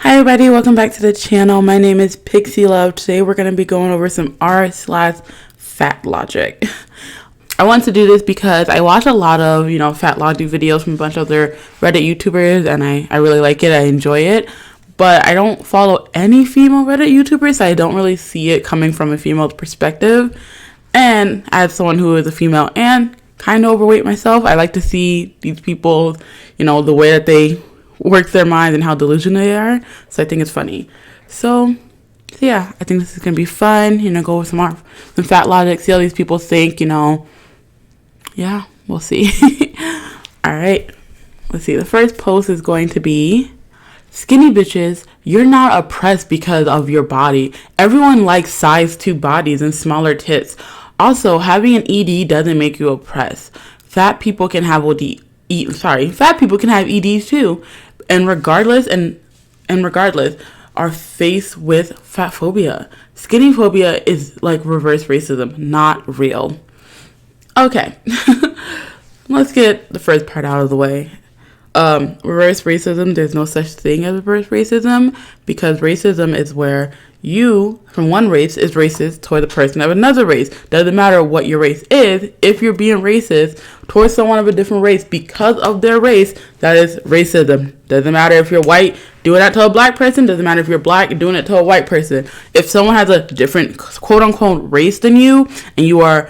Hi everybody, welcome back to the channel. My name is Pixie Love. Today we're going to be going over some r/Fatlogic. I want to do this because I watch a lot of, Fatlogic videos from a bunch of other Reddit YouTubers, and I really like it. I enjoy it. But I don't follow any female Reddit YouTubers, so I don't really see it coming from a female perspective. And as someone who is a female and kind of overweight myself, I like to see these people, the way that they work their minds and how delusional they are. So I think it's funny. So yeah, I think this is gonna be fun. Go with some Fatlogic, see how these people think. Yeah, we'll see. All right, let's see. The first post is going to be, "Skinny bitches, you're not oppressed because of your body. Everyone likes size 2 bodies and smaller tits. Also, having an ED doesn't make you oppressed. Fat people can have fat people can have EDs too. And regardless, are faced with fatphobia. Skinnyphobia is like reverse racism, not real." Okay, let's get the first part out of the way. Reverse racism, there's no such thing as reverse racism, because racism is where you from one race is racist toward the person of another race. Doesn't matter what your race is. If you're being racist towards someone of a different race because of their race, that is racism. Doesn't matter if you're white doing that to a black person. Doesn't matter if you're black doing it to a white person. If someone has a different quote unquote race than you, and you are,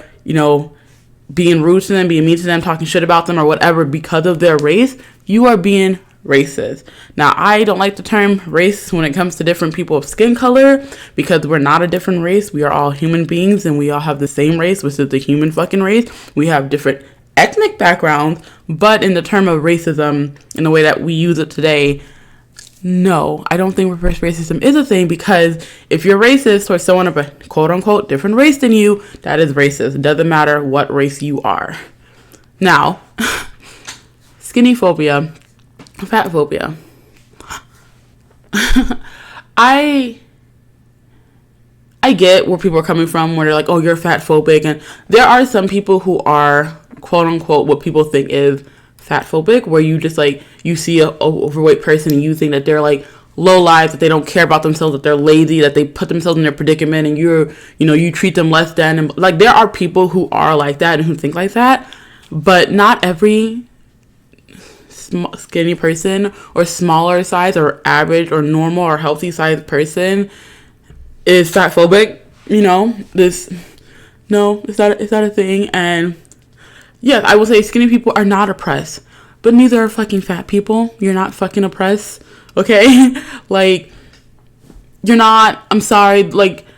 being rude to them, being mean to them, talking shit about them or whatever because of their race, you are being racist. Now, I don't like the term race when it comes to different people of skin color, because we're not a different race. We are all human beings, and we all have the same race, which is the human fucking race. We have different ethnic backgrounds, but in the term of racism, in the way that we use it today, no, I don't think reverse racism is a thing, because if you're racist towards someone of a quote unquote different race than you, that is racist. It doesn't matter what race you are. Now, skinnyphobia, fatphobia. I get where people are coming from, where they're like, "Oh, you're fatphobic," and there are some people who are quote unquote what people think is fatphobic, where you just you see a overweight person and you think that they're like low lives, that they don't care about themselves, that they're lazy, that they put themselves in their predicament, and you treat them less than. And there are people who are like that and who think like that, but not every skinny person or smaller size or average or normal or healthy sized person is fatphobic. It's not a thing. And yes, I will say skinny people are not oppressed, but neither are fucking fat people. You're not fucking oppressed, okay? You're not. I'm sorry.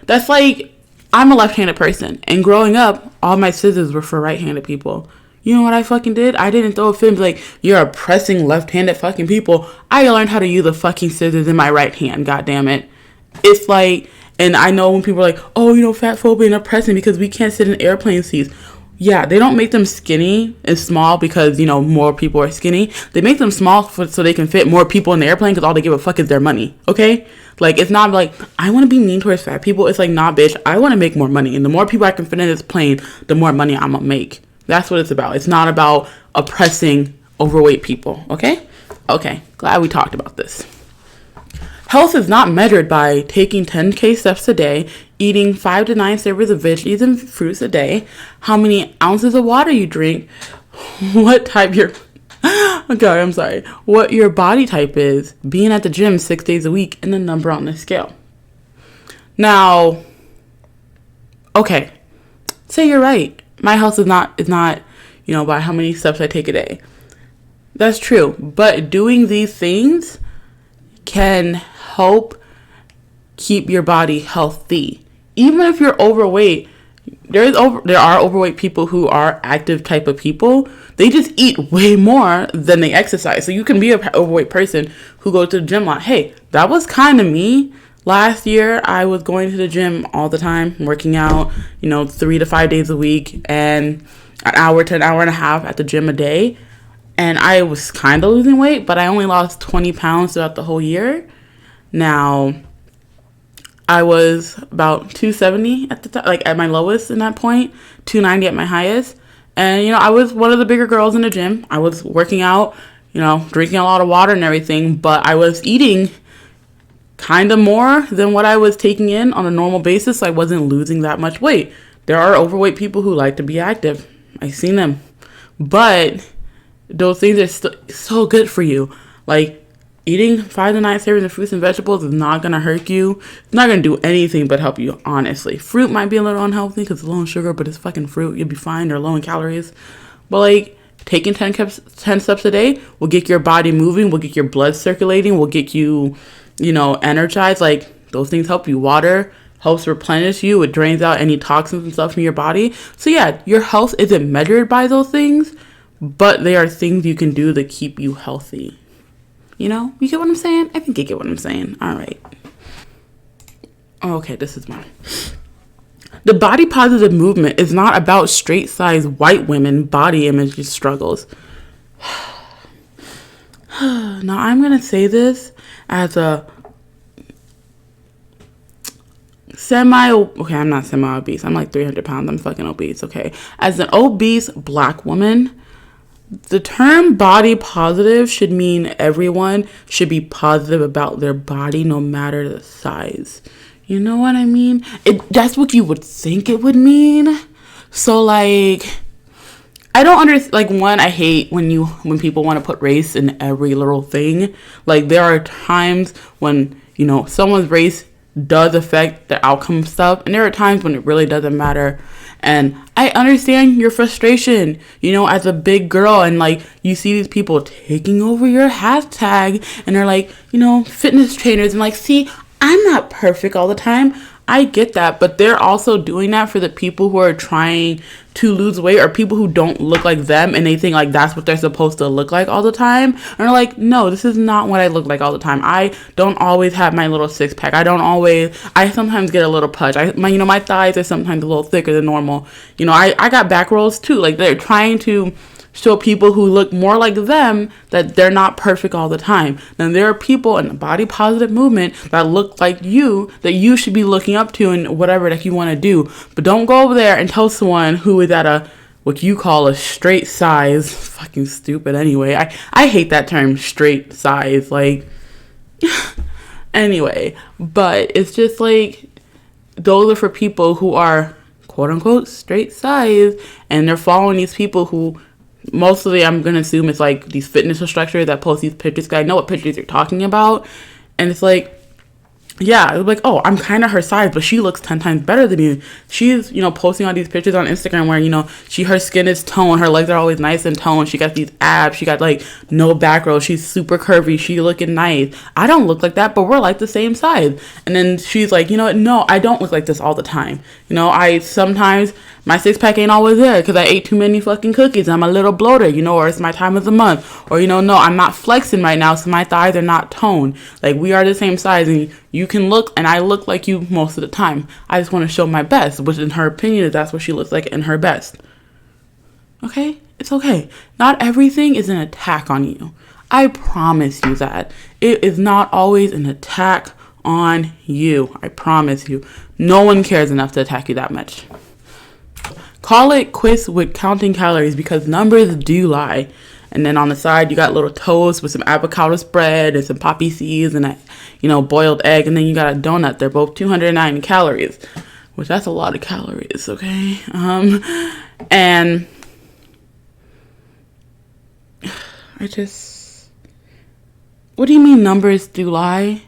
That's I'm a left-handed person, and growing up, all my scissors were for right-handed people. You know what I fucking did? I didn't throw a fit and be like, "You're oppressing left-handed fucking people." I learned how to use the fucking scissors in my right hand, god damn it. It's and I know when people are like, "Oh, fatphobia and oppressing because we can't sit in airplane seats." Yeah, they don't make them skinny and small because, more people are skinny. They make them small so they can fit more people in the airplane, because all they give a fuck is their money, okay? It's not I want to be mean towards fat people. It's nah, bitch, I want to make more money. And the more people I can fit in this plane, the more money I'm going to make. That's what it's about. It's not about oppressing overweight people, okay? Okay, glad we talked about this. Health is not measured by taking 10K steps a day, eating 5 to 9 servings of veggies and fruits a day, how many ounces of water you drink, what your body type is, being at the gym 6 days a week, and the number on the scale. Now, okay, say you're right. My health is not, by how many steps I take a day. That's true. But doing these things can help keep your body healthy. Even if you're overweight, there are overweight people who are active type of people. They just eat way more than they exercise. So you can be an overweight person who goes to the gym a lot. Hey, that was kind of me. Last year, I was going to the gym all the time, working out, 3 to 5 days a week, and an hour to an hour and a half at the gym a day. And I was kind of losing weight, but I only lost 20 pounds throughout the whole year. Now, I was about 270 at the time, at my lowest in that point, 290 at my highest. And, I was one of the bigger girls in the gym. I was working out, drinking a lot of water and everything, but I was eating kind of more than what I was taking in on a normal basis. So I wasn't losing that much weight. There are overweight people who like to be active. I've seen them. But those things are so good for you. Like, eating 5 to 9 servings of fruits and vegetables is not going to hurt you. It's not going to do anything but help you, honestly. Fruit might be a little unhealthy because it's low in sugar, but it's fucking fruit. You'll be fine. They're low in calories. But, like, taking 10 steps a day will get your body moving, will get your blood circulating, will get you, energized. Like, those things help you. Water helps replenish you. It drains out any toxins and stuff from your body. So, yeah, your health isn't measured by those things, but they are things you can do to keep you healthy. You get what I'm saying? I think you get what I'm saying. All right. Okay, this is one. The body positive movement is not about straight size white women body image struggles. Now, I'm going to say this as a I'm not semi-obese. I'm like 300 pounds. I'm fucking obese, okay? As an obese black woman, the term body positive should mean everyone should be positive about their body no matter the size. You know what I mean? That's what you would think it would mean. So, like, I don't understand. Like, one, I hate when people want to put race in every little thing. Like, there are times when, someone's race does affect the outcome stuff, and there are times when it really doesn't matter. And I understand your frustration, as a big girl, and like you see these people taking over your hashtag, and they're like, fitness trainers, and like, see, I'm not perfect all the time. I get that, but they're also doing that for the people who are trying to lose weight, or people who don't look like them, and they think like that's what they're supposed to look like all the time. And they're like, no, this is not what I look like all the time. I don't always have my little six pack. I sometimes get a little pudge. My thighs are sometimes a little thicker than normal. I got back rolls too. Like, they're trying to show people who look more like them that they're not perfect all the time. Then there are people in the body positive movement that look like you, that you should be looking up to and whatever that you want to do. But don't go over there and tell someone who is at what you call a straight size. Fucking stupid anyway. I hate that term, straight size. Like, anyway, but it's just like, those are for people who are quote unquote straight size, and they're following these people who, mostly, I'm going to assume it's like these fitness instructors that post these pictures, because I know what pictures you're talking about. And it's like, yeah, it's like, oh, I'm kind of her size, but she looks 10 times better than me. She's, posting all these pictures on Instagram where, her skin is toned, her legs are always nice and toned, she got these abs, she got like no back row, she's super curvy, she looking nice. I don't look like that, but we're like the same size. And then she's like, no, I don't look like this all the time. I sometimes, my six pack ain't always there because I ate too many fucking cookies. I'm a little bloated, or it's my time of the month. Or, no, I'm not flexing right now, so my thighs are not toned. Like, we are the same size, and you can look, and I look like you most of the time. I just want to show my best, which in her opinion is that's what she looks like in her best. Okay? It's okay. Not everything is an attack on you. I promise you that. It is not always an attack on you. I promise you. No one cares enough to attack you that much. Call it quits with counting calories because numbers do lie. And then on the side, you got little toast with some avocado spread and some poppy seeds and a, boiled egg. And then you got a donut. They're both 209 calories, which that's a lot of calories, okay? And what do you mean numbers do lie?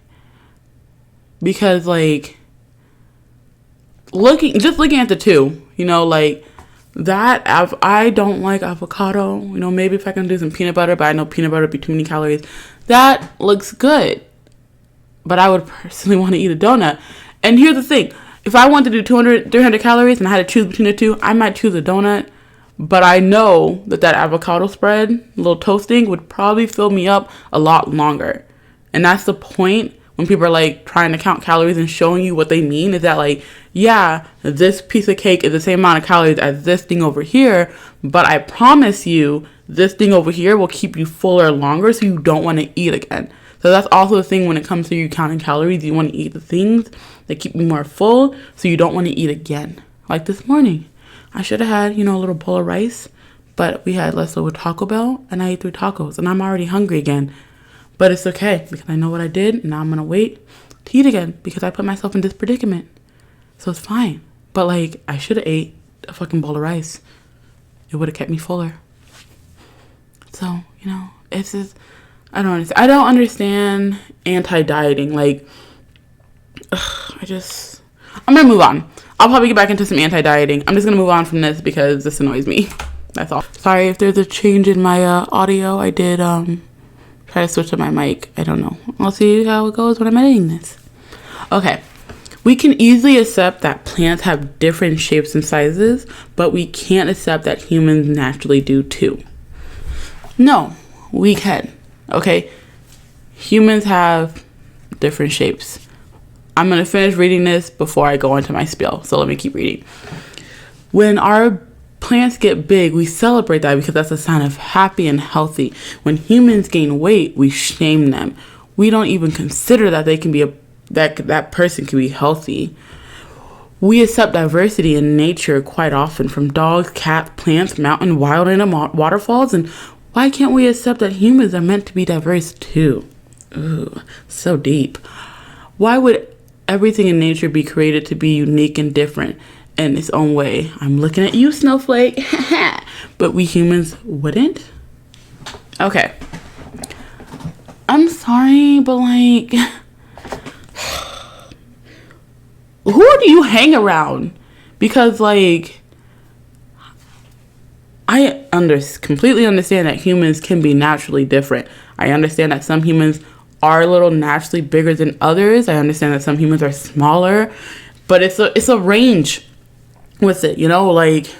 Because, like, looking at the two, like that, I don't like avocado, maybe if I can do some peanut butter, but I know peanut butter would be too many calories. That looks good, but I would personally want to eat a donut. And here's the thing, if I wanted to do 300 calories and I had to choose between the two, I might choose a donut, but I know that avocado spread, a little toasting, would probably fill me up a lot longer. And that's the point. When people are like trying to count calories and showing you what they mean, is that like, yeah, this piece of cake is the same amount of calories as this thing over here, but I promise you this thing over here will keep you fuller longer, so you don't want to eat again. So that's also the thing when it comes to you counting calories. You want to eat the things that keep you more full, so you don't want to eat again. Like this morning, I should have had, a little bowl of rice, but we had leftover Taco Bell, and I ate 3 tacos, and I'm already hungry again. But it's okay, because I know what I did, and now I'm going to wait to eat again because I put myself in this predicament. So it's fine. But like, I should have ate a fucking bowl of rice. It would have kept me fuller. So, you know, it's just, I don't understand anti-dieting. Like, I'm gonna move on. I'll probably get back into some anti-dieting. I'm just gonna move on from this because this annoys me. That's all. Sorry if there's a change in my audio. I did try to switch to my mic. I don't know. I'll see how it goes when I'm editing this. Okay. We can easily accept that plants have different shapes and sizes, but we can't accept that humans naturally do too. No, we can. Okay? Humans have different shapes. I'm going to finish reading this before I go into my spiel. So let me keep reading. When our plants get big, we celebrate that because that's a sign of happy and healthy. When humans gain weight, we shame them. We don't even consider that they can be that person can be healthy. We accept diversity in nature quite often, from dogs, cats, plants, mountain, wild animal, waterfalls, and why can't we accept that humans are meant to be diverse too? Ooh, so deep. Why would everything in nature be created to be unique and different in its own way? I'm looking at you, snowflake. But we humans wouldn't? Okay. I'm sorry, but like, who do you hang around? Because like, I completely understand that humans can be naturally different. I understand that some humans are a little naturally bigger than others. I understand that some humans are smaller, but it's a range with it, you know. Like,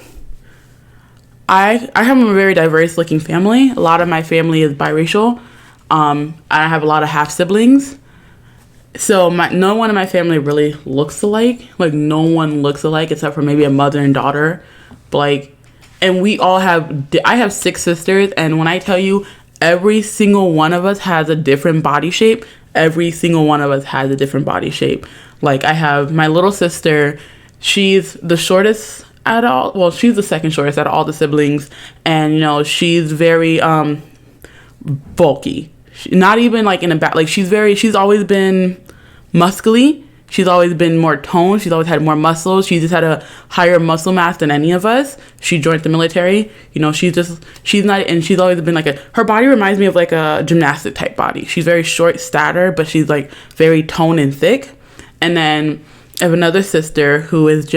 I have a very diverse looking family. A lot of my family is biracial. I have a lot of half siblings. So no one in my family really looks alike. Like, no one looks alike except for maybe a mother and daughter. But like, and we all I have 6 sisters, and when I tell you, every single one of us has a different body shape. Every single one of us has a different body shape. Like, I have my little sister. She's the shortest at all. Well, she's the second shortest out of all the siblings, and you know, she's very bulky. Not even like in a bad, like, she's always been muscly. She's always been more toned. She's always had more muscles. She just had a higher muscle mass than any of us. She joined the military. You know, she's not, and she's always been like her body reminds me of like a gymnastic type body. She's very short stature, but she's like very toned and thick. And then I have another sister who is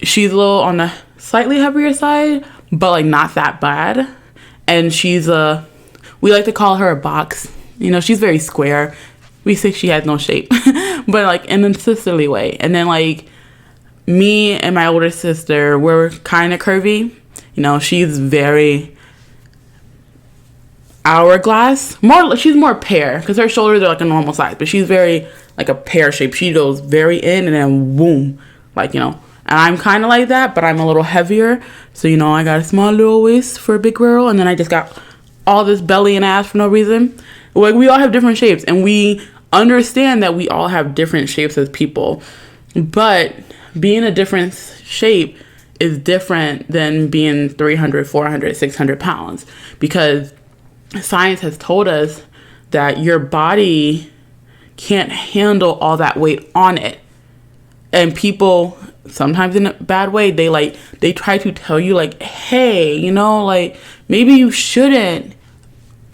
she's a little on the slightly heavier side, but like not that bad. And we like to call her a box. You know, she's very square. We say she has no shape, but like in a sisterly way. And then like me and my older sister, we're kind of curvy. You know, she's very hourglass. She's more pear because her shoulders are like a normal size, but she's very like a pear shape. She goes very in and then boom, like, you know. And I'm kind of like that, but I'm a little heavier. So, you know, I got a small little waist for a big girl, and then I just got all this belly and ass for no reason. Like, we all have different shapes, and we understand that we all have different shapes as people. But being a different shape is different than being 300, 400, 600 pounds. Because science has told us that your body can't handle all that weight on it. And people, sometimes in a bad way, they try to tell you like, hey, you know, like, maybe you shouldn't,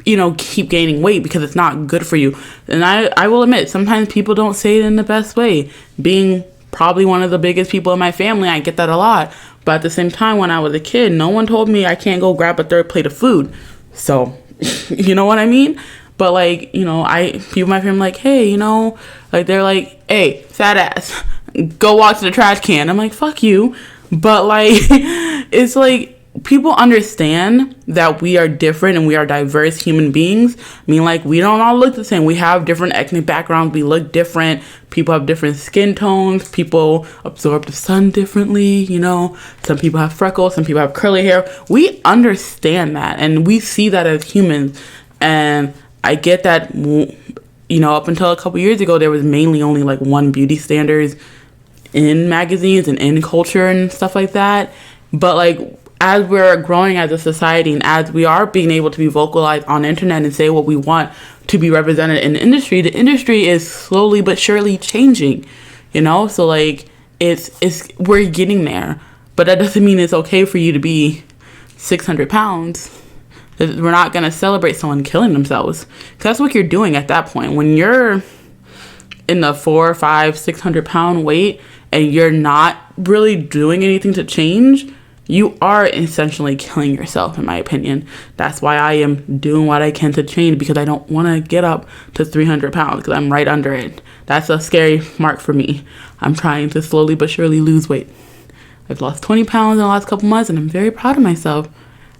you know, keep gaining weight because it's not good for you. And I will admit, sometimes people don't say it in the best way. Being probably one of the biggest people in my family, I get that a lot. But at the same time, when I was a kid, no one told me I can't go grab a third plate of food. So, you know what I mean? But like, you know, people in my family like, hey, you know, like, they're like, hey, fat ass, go walk to the trash can. I'm like, fuck you. But like, it's like, people understand that we are different and we are diverse human beings. I mean, like, we don't all look the same. We have different ethnic backgrounds. We look different. People have different skin tones. People absorb the sun differently, you know. Some people have freckles. Some people have curly hair. We understand that, and we see that as humans. And I get that, you know, up until a couple years ago, there was mainly only like one beauty standards in magazines and in culture and stuff like that. But like, as we're growing as a society and as we are being able to be vocalized on the internet and say what we want to be represented in the industry is slowly but surely changing, you know? So like it's we're getting there, but that doesn't mean it's okay for you to be 600 pounds. We're not going to celebrate someone killing themselves, because that's what you're doing at that point. When you're in the 400, 500, 600 pound weight and you're not really doing anything to change, you are essentially killing yourself, in my opinion. That's why I am doing what I can to change, because I don't want to get up to 300 pounds, because I'm right under it. That's a scary mark for me. I'm trying to slowly but surely lose weight. I've lost 20 pounds in the last couple months, and I'm very proud of myself.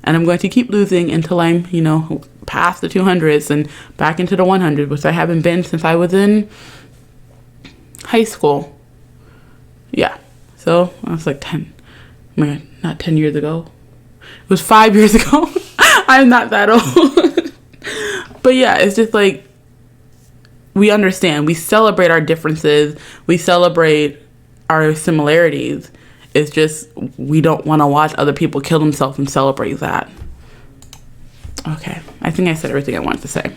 And I'm going to keep losing until I'm, you know, past the 200s and back into the 100s, which I haven't been since I was in high school. Yeah. So I was like 10. Man, not 10 years ago. It was 5 years ago. I'm not that old. But yeah, it's just like, we understand. We celebrate our differences. We celebrate our similarities. It's just, we don't want to watch other people kill themselves and celebrate that. Okay, I think I said everything I wanted to say.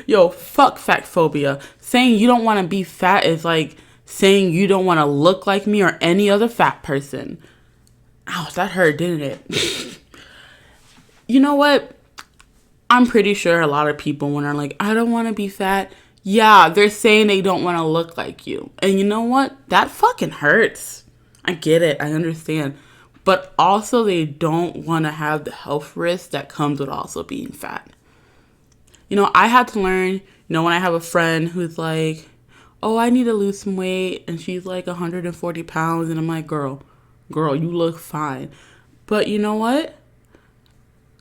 Yo, fuck fatphobia. Saying you don't want to be fat is like saying you don't want to look like me or any other fat person. Ouch, that hurt, didn't it? You know what? I'm pretty sure a lot of people, when they're like, I don't want to be fat, yeah, they're saying they don't want to look like you. And you know what? That fucking hurts. I get it. I understand. But also, they don't want to have the health risk that comes with also being fat. You know, I had to learn, you know, when I have a friend who's like, oh, I need to lose some weight, and she's like 140 pounds, and I'm like, girl, you look fine. But you know what?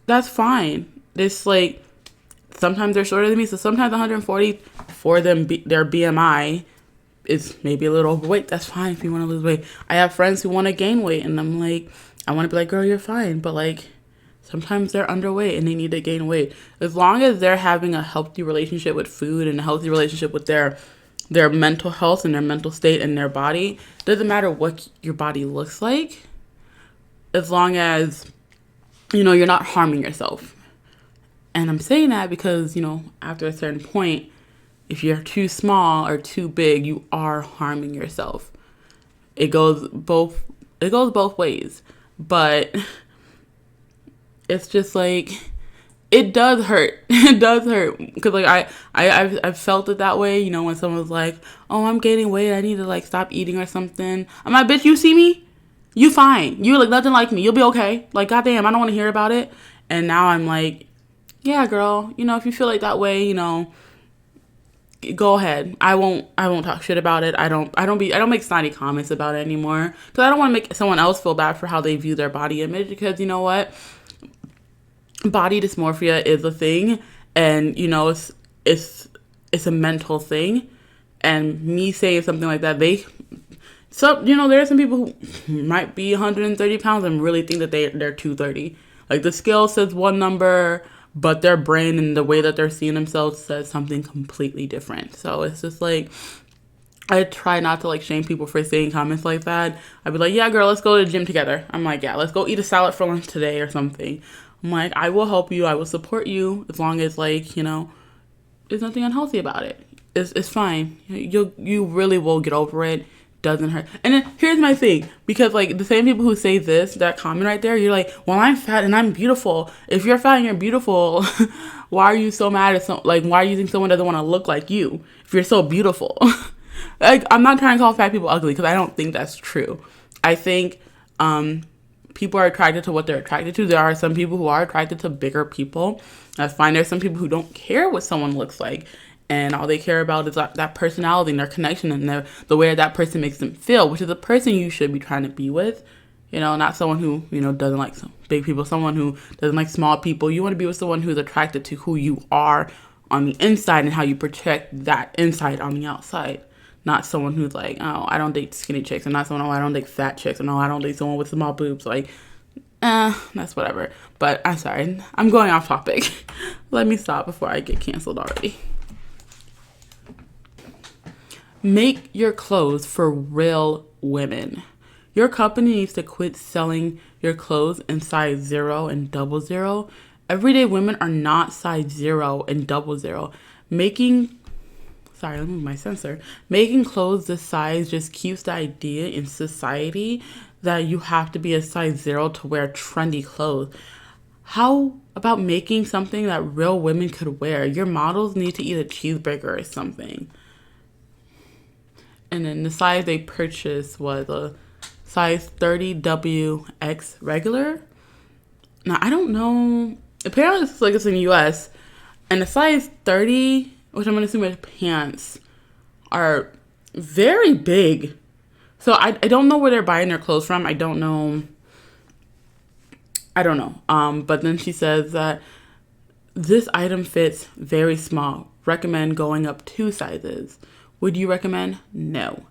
That's fine. It's like, sometimes they're shorter than me, so sometimes 140 for them, their BMI is maybe a little overweight. That's fine if you want to lose weight. I have friends who want to gain weight, and I'm like, I want to be like, girl, you're fine, but like, sometimes they're underweight and they need to gain weight. As long as they're having a healthy relationship with food and a healthy relationship with their mental health and their mental state and their body, doesn't matter what your body looks like, as long as, you know, you're not harming yourself. And I'm saying that because, you know, after a certain point, if you're too small or too big, you are harming yourself. It goes both ways. But it's just like, it does hurt. It does hurt. Because like I've felt it that way, you know, when someone's like, oh, I'm gaining weight, I need to like stop eating or something. I'm like, bitch, you see me? You fine. You look nothing like me. You'll be okay. Like, goddamn, I don't want to hear about it. And now I'm like, yeah, girl, you know, if you feel like that way, you know, go ahead. I won't talk shit about it. I don't make snotty comments about it anymore, because I don't want to make someone else feel bad for how they view their body image, because you know what? Body dysmorphia is a thing, and you know, it's a mental thing. And me saying something like that, you know, there are some people who might be 130 pounds and really think that they're 230. Like, the scale says one number, but their brain and the way that they're seeing themselves says something completely different. So it's just like, I try not to like shame people for saying comments like that. I'd be like, yeah, girl, let's go to the gym together. I'm like, yeah, let's go eat a salad for lunch today or something. I'm like, I will help you. I will support you, as long as, like, you know, there's nothing unhealthy about it. It's fine. You really will get over it. Doesn't hurt. And then here's my thing, because like the same people who say that comment right there, you're like, well, I'm fat and I'm beautiful. If you're fat and you're beautiful, why are you so mad at why do you think someone doesn't want to look like you if you're so beautiful? Like, I'm not trying to call fat people ugly, because I don't think that's true. I think people are attracted to what they're attracted to. There are some people who are attracted to bigger people. I find there's some people who don't care what someone looks like, and all they care about is that personality and their connection and the way that person makes them feel, which is the person you should be trying to be with. You know, not someone who, you know, doesn't like some big people, someone who doesn't like small people. You want to be with someone who's attracted to who you are on the inside and how you project that inside on the outside. Not someone who's like, oh, I don't date skinny chicks, and not someone, oh, I don't date fat chicks, and oh, I don't date someone with small boobs. Like, that's whatever. But I'm sorry, I'm going off topic. Let me stop before I get canceled already. Make your clothes for real women. Your company needs to quit selling your clothes in size 0 and 00. Everyday women are not size 0 and 00. Making Sorry, let me move my sensor. Making clothes this size just keeps the idea in society that you have to be a size 0 to wear trendy clothes. How about making something that real women could wear? Your models need to eat a cheeseburger or something. And then the size they purchased was a size 30WX regular. Now, I don't know. Apparently, it's in the US. And the size 30, which I'm going to assume is pants, are very big. So I don't know where they're buying their clothes from. I don't know. But then she says that this item fits very small. Recommend going up 2 sizes. Would you recommend? No.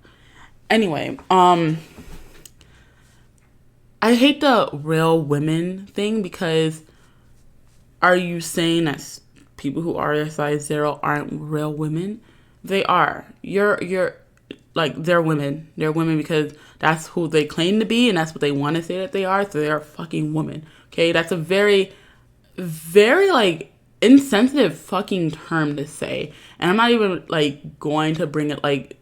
Anyway, I hate the real women thing, because are you saying that people who are a size 0 aren't real women? They are. You're like, they're women. They're women because that's who they claim to be, and that's what they want to say that they are. So they're a fucking woman. Okay, that's a very, very like insensitive fucking term to say, and I'm not even like going to bring it like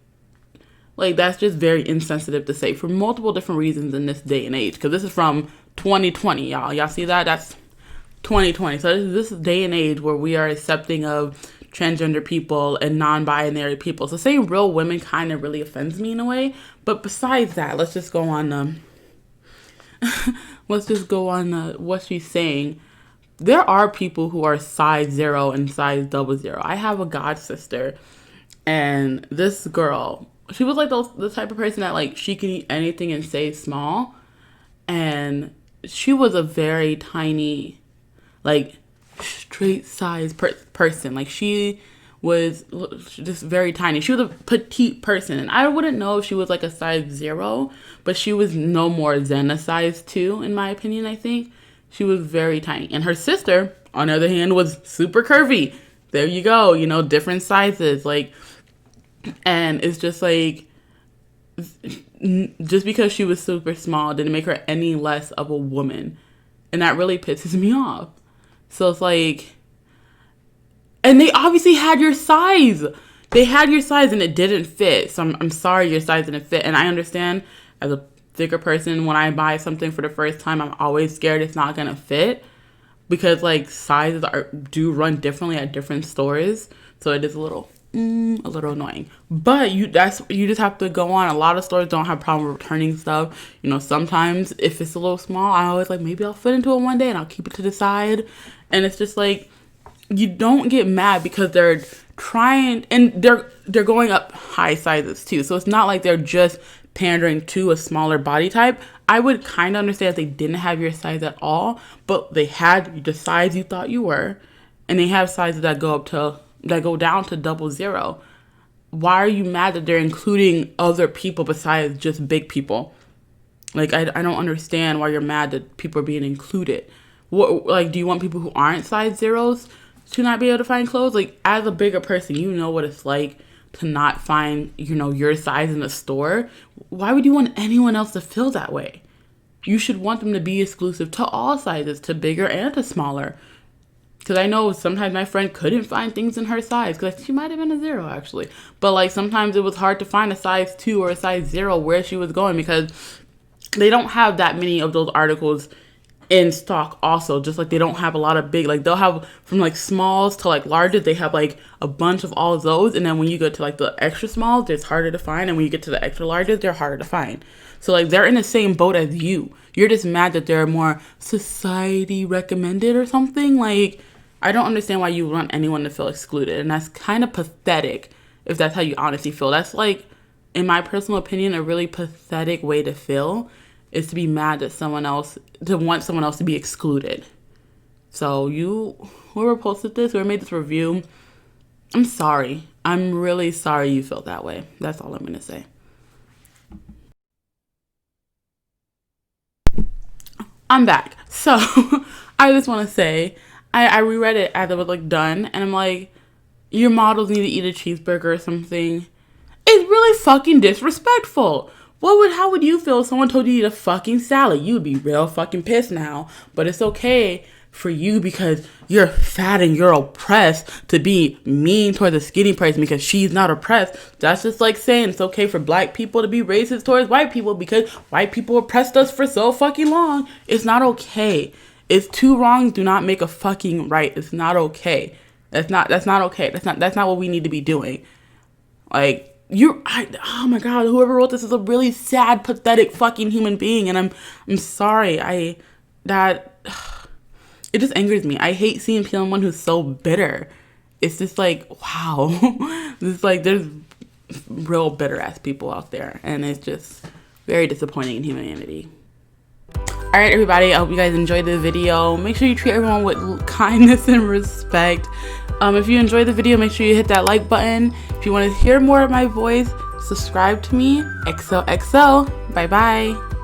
that's just very insensitive to say for multiple different reasons in this day and age. Because this is from 2020, y'all. Y'all see that? That's 2020. So this is day and age where we are accepting of transgender people and non-binary people. So saying real women kind of really offends me in a way. But besides that, let's just go on. What she's saying. There are people who are size 0 and size 00. I have a god sister, and this girl, she was like the type of person that like she can eat anything and stay small, and she was a very tiny, like straight size person. Like she was just very tiny. She was a petite person, and I wouldn't know if she was like a size 0, but she was no more than a size 2 in my opinion. I think she was very tiny. And her sister, on the other hand, was super curvy. There you go, different sizes. Like, and it's just like, just because she was super small didn't make her any less of a woman. And that really pisses me off. So it's like, and they obviously had your size. They had your size and it didn't fit. So I'm sorry your size didn't fit. And I understand as a thicker person, when I buy something for the first time, I'm always scared it's not gonna fit, because like sizes do run differently at different stores, so it is a little annoying. But you just have to go on. A lot of stores don't have problem with returning stuff. Sometimes if it's a little small, I always like, maybe I'll fit into it one day and I'll keep it to the side. And it's just like, you don't get mad because they're trying, and they're going up high sizes too. So it's not like they're just pandering to a smaller body type. I would kind of understand if they didn't have your size at all, but they had the size you thought you were, and they have sizes that go down to 00. Why are you mad that they're including other people besides just big people? Like, I don't understand why you're mad that people are being included. What, like, do you want people who aren't size 0s to not be able to find clothes? Like, as a bigger person, you know what it's like to not find, your size in the store. Why would you want anyone else to feel that way? You should want them to be exclusive to all sizes, to bigger and to smaller. Because I know sometimes my friend couldn't find things in her size, because she might have been a 0 actually. But like sometimes it was hard to find a size 2 or a size 0 where she was going, because they don't have that many of those articles in stock also. Just like they don't have a lot of big, like they'll have from like smalls to like larges, they have like a bunch of all of those, and then when you go to like the extra smalls, it's harder to find, and when you get to the extra larges, they're harder to find. So like they're in the same boat as you. You're just mad that they're more society recommended or something. Like, I don't understand why you want anyone to feel excluded, and that's kind of pathetic if that's how you honestly feel. That's like, in my personal opinion, a really pathetic way to feel, is to be mad that want someone else to be excluded. So whoever posted this, whoever made this review, I'm sorry. I'm really sorry you felt that way. That's all I'm going to say. I'm back. So I just want to say, I reread it as it was like done, and I'm like, your models need to eat a cheeseburger or something. It's really fucking disrespectful. How would you feel if someone told you to eat a fucking salad? You would be real fucking pissed now. But it's okay for you, because you're fat and you're oppressed, to be mean towards a skinny person because she's not oppressed. That's just like saying it's okay for black people to be racist towards white people because white people oppressed us for so fucking long. It's not okay. It's two wrongs do not make a fucking right. It's not okay. That's not okay. That's not what we need to be doing. Like, oh my god, whoever wrote this is a really sad, pathetic fucking human being, and I'm sorry. It just angers me. I hate seeing someone who's so bitter. It's just like, wow. It's like there's real bitter ass people out there, and it's just very disappointing in humanity. Alright everybody, I hope you guys enjoyed the video. Make sure you treat everyone with kindness and respect. If you enjoyed the video, make sure you hit that like button. If you want to hear more of my voice, subscribe to me. XOXO. Bye bye.